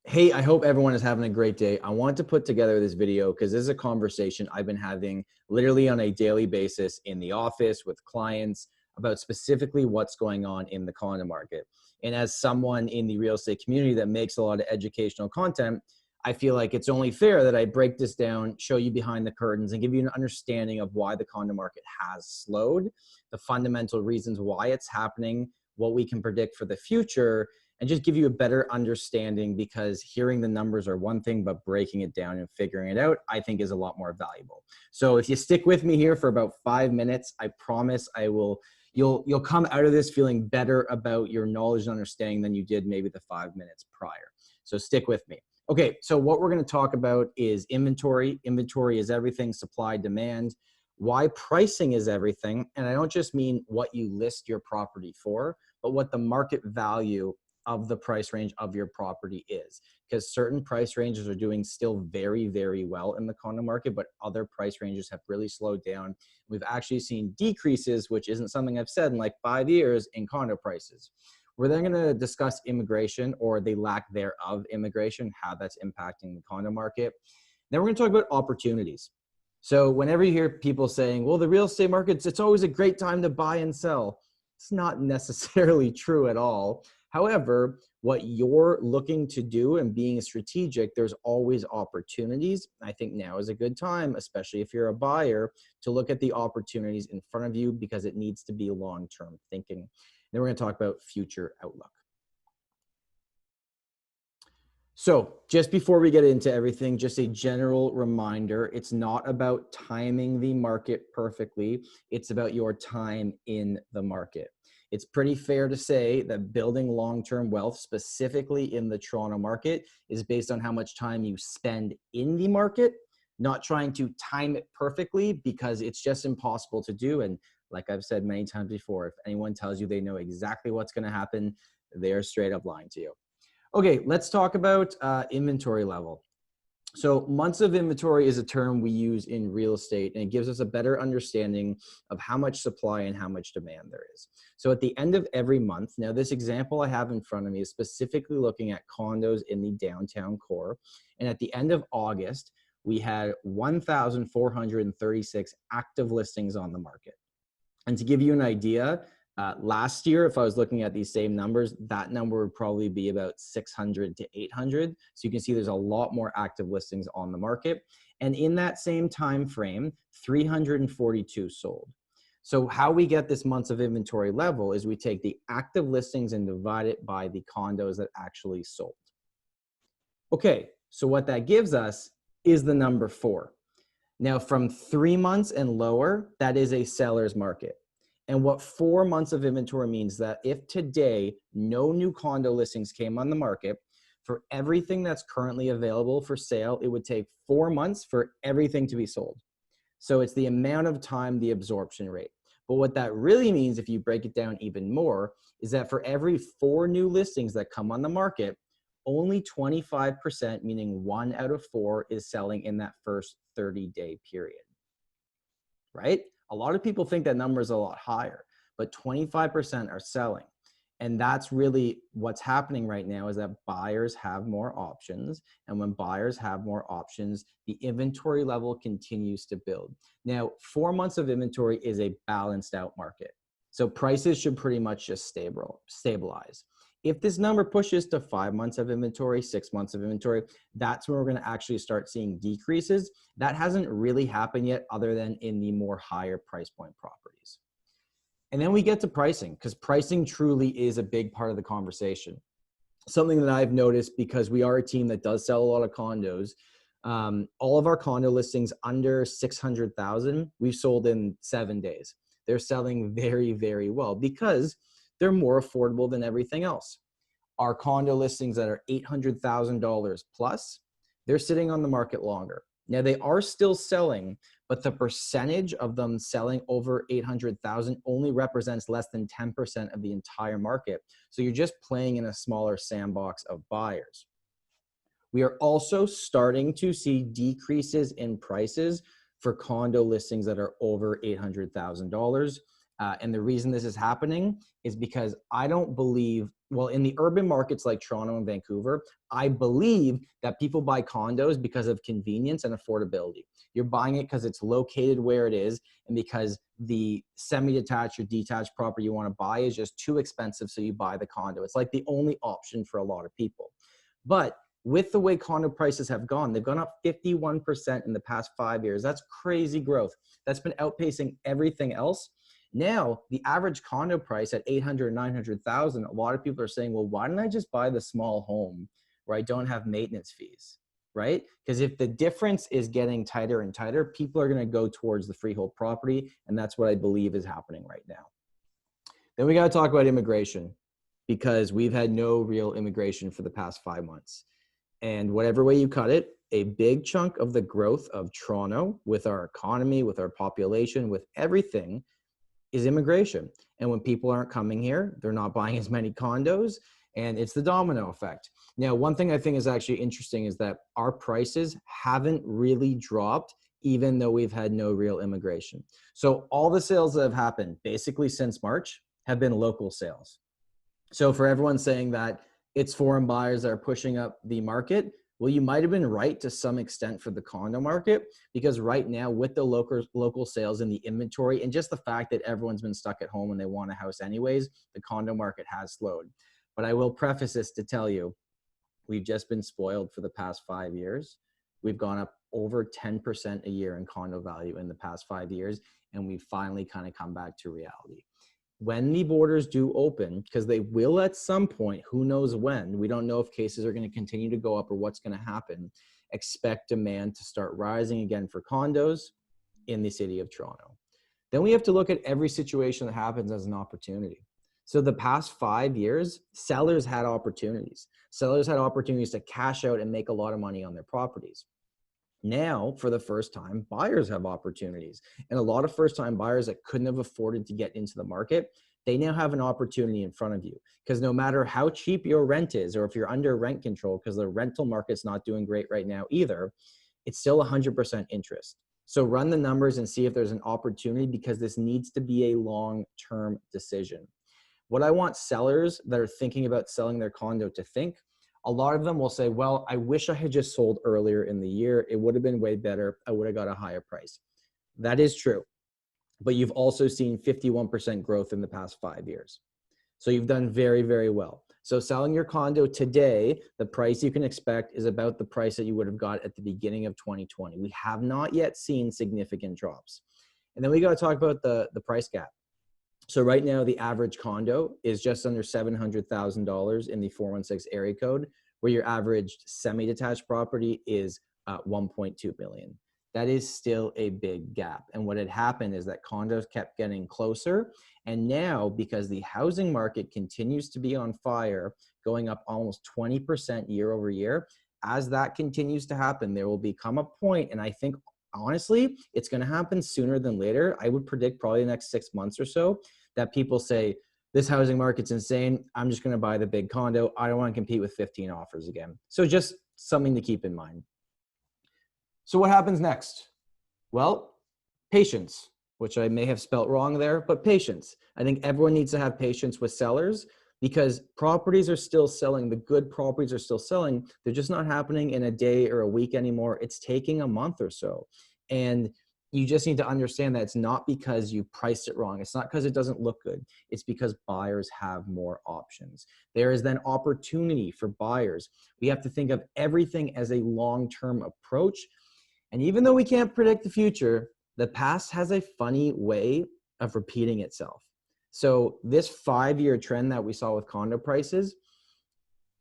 Hey, I hope everyone is having a great day. I want to put together this video because this is a conversation I've been having literally on a daily basis in the office with clients about specifically what's going on in the condo market. And as someone in the real estate community that makes a lot of educational content, I feel like it's only fair that I break this down, show you behind the curtains, and give you an understanding of why the condo market has slowed, the fundamental reasons why it's happening, what we can predict for the future, and just give you a better understanding, because hearing the numbers are one thing, but breaking it down and figuring it out, I think, is a lot more valuable. So if you stick with me here for about 5 minutes, I promise you'll come out of this feeling better about your knowledge and understanding than you did maybe the 5 minutes prior. So stick with me. Okay, so what we're going to talk about is inventory. Inventory is everything, supply, demand, why pricing is everything. And I don't just mean what you list your property for, but what the market value of the price range of your property is, because certain price ranges are doing still very, very well in the condo market, but other price ranges have really slowed down. We've actually seen decreases, which isn't something I've said in like 5 years, in condo prices. We're then going to discuss immigration, or the lack thereof immigration, how that's impacting the condo market. Then we're going to talk about opportunities. So whenever you hear people saying, well, the real estate markets, it's always a great time to buy and sell, it's not necessarily true at all. However, what you're looking to do and being strategic, there's always opportunities. I think now is a good time, especially if you're a buyer, to look at the opportunities in front of you, because it needs to be long-term thinking. Then we're going to talk about future outlook. So just before we get into everything, just a general reminder, it's not about timing the market perfectly. It's about your time in the market. It's pretty fair to say that building long-term wealth, specifically in the Toronto market, is based on how much time you spend in the market, not trying to time it perfectly, because it's just impossible to do. And like I've said many times before, if anyone tells you they know exactly what's going to happen, they're straight up lying to you. Okay, let's talk about inventory level. So months of inventory is a term we use in real estate, and it gives us a better understanding of how much supply and how much demand there is. So at the end of every month, now this example I have in front of me is specifically looking at condos in the downtown core. And at the end of August, we had 1,436 active listings on the market. And to give you an idea, last year, if I was looking at these same numbers, that number would probably be about 600 to 800. So you can see there's a lot more active listings on the market. And in that same time frame, 342 sold. So how we get this months of inventory level is we take the active listings and divide it by the condos that actually sold. Okay, so what that gives us is the number 4. Now, from 3 months and lower, that is a seller's market. And what 4 months of inventory means, that if today no new condo listings came on the market, for everything that's currently available for sale, it would take 4 months for everything to be sold. So it's the amount of time, the absorption rate. But what that really means, if you break it down even more, is that for every 4 new listings that come on the market, only 25%, meaning 1 out of 4, is selling in that first 30-day period, right? A lot of people think that number is a lot higher, but 25% are selling. And that's really what's happening right now, is that buyers have more options. And when buyers have more options, the inventory level continues to build. Now, 4 months of inventory is a balanced out market. So prices should pretty much just stabilize. If this number pushes to 5 months of inventory, 6 months of inventory, that's when we're going to actually start seeing decreases. That hasn't really happened yet, other than in the more higher price point properties. And then we get to pricing, because pricing truly is a big part of the conversation. Something that I've noticed, because we are a team that does sell a lot of condos, all of our condo listings under 600,000, we've sold in 7 days. They're selling very, very well, because they're more affordable than everything else. Our condo listings that are $800,000 plus, they're sitting on the market longer. Now, they are still selling, but the percentage of them selling over 800,000 only represents less than 10% of the entire market. So you're just playing in a smaller sandbox of buyers. We are also starting to see decreases in prices for condo listings that are over $800,000. And the reason this is happening is because I don't believe, well, in the urban markets like Toronto and Vancouver, I believe that people buy condos because of convenience and affordability. You're buying it because it's located where it is and because the semi-detached or detached property you want to buy is just too expensive, so you buy the condo. It's like the only option for a lot of people. But with the way condo prices have gone, they've gone up 51% in the past 5 years. That's crazy growth. That's been outpacing everything else. Now, the average condo price at 800, 900,000, a lot of people are saying, well, why don't I just buy the small home where I don't have maintenance fees, right? Because if the difference is getting tighter and tighter, people are going to go towards the freehold property. And that's what I believe is happening right now. Then we got to talk about immigration, because we've had no real immigration for the past 5 months. And whatever way you cut it, a big chunk of the growth of Toronto, with our economy, with our population, with everything, is immigration. And when people aren't coming here, they're not buying as many condos, and it's the domino effect. Now, one thing I think is actually interesting is that our prices haven't really dropped, even though we've had no real immigration. So all the sales that have happened basically since March have been local sales. So for everyone saying that it's foreign buyers that are pushing up the market, well, you might have been right to some extent for the condo market, because right now with the local sales and the inventory and just the fact that everyone's been stuck at home and they want a house anyways, the condo market has slowed. But I will preface this to tell you, we've just been spoiled for the past 5 years. We've gone up over 10% a year in condo value in the past 5 years, and we've finally kind of come back to reality. When the borders do open, because they will at some point, who knows when, we don't know if cases are going to continue to go up or what's going to happen, expect demand to start rising again for condos in the city of Toronto. Then we have to look at every situation that happens as an opportunity. So the past 5 years, sellers had opportunities. Sellers had opportunities to cash out and make a lot of money on their properties. Now, for the first time, buyers have opportunities. And a lot of first-time buyers that couldn't have afforded to get into the market, they now have an opportunity in front of you. Because no matter how cheap your rent is, or if you're under rent control, because the rental market's not doing great right now either, it's still 100% interest. So run the numbers and see if there's an opportunity, because this needs to be a long-term decision. What I want sellers that are thinking about selling their condo to think, a lot of them will say, well, I wish I had just sold earlier in the year. It would have been way better. I would have got a higher price. That is true. But you've also seen 51% growth in the past 5 years. So you've done very, very well. So selling your condo today, the price you can expect is about the price that you would have got at the beginning of 2020. We have not yet seen significant drops. And then we got to talk about the price gap. So right now, the average condo is just under $700,000 in the 416 area code, where your average semi-detached property is 1.2 million. That is still a big gap. And what had happened is that condos kept getting closer. And now, because the housing market continues to be on fire, going up almost 20% year over year, as that continues to happen, there will become a point, and I think honestly, it's going to happen sooner than later. I would predict probably the next 6 months or so that people say, this housing market's insane. I'm just going to buy the big condo. I don't want to compete with 15 offers again. So just something to keep in mind. So what happens next? Well, patience, which I may have spelt wrong there, but patience. I think everyone needs to have patience with sellers, because properties are still selling. The good properties are still selling. They're just not happening in a day or a week anymore. It's taking a month or so. And you just need to understand that it's not because you priced it wrong. It's not because it doesn't look good. It's because buyers have more options. There is then opportunity for buyers. We have to think of everything as a long-term approach. And even though we can't predict the future, the past has a funny way of repeating itself. So this 5-year trend that we saw with condo prices,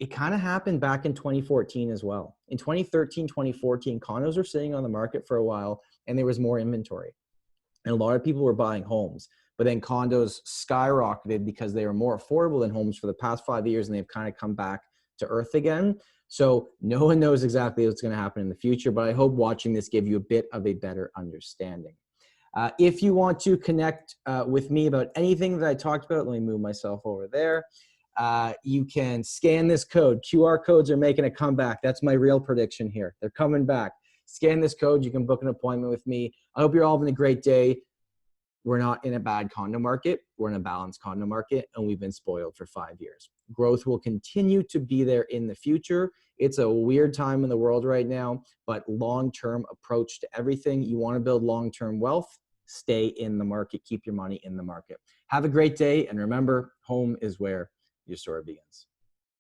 it kind of happened back in 2014 as well. In 2013, 2014, condos were sitting on the market for a while and there was more inventory. And a lot of people were buying homes, but then condos skyrocketed because they were more affordable than homes for the past 5 years, and they've kind of come back to earth again. So no one knows exactly what's going to happen in the future, but I hope watching this gave you a bit of a better understanding. If you want to connect with me about anything that I talked about, let me move myself over there. You can scan this code. QR codes are making a comeback. That's my real prediction here. They're coming back. Scan this code. You can book an appointment with me. I hope you're all having a great day. we're not in a bad condo market. We're in a balanced condo market, and we've been spoiled for 5 years. Growth will continue to be there in the future. It's a weird time in the world right now, but long-term approach to everything. You want to build long-term wealth, stay in the market, keep your money in the market. Have a great day, and remember, home is where your story begins.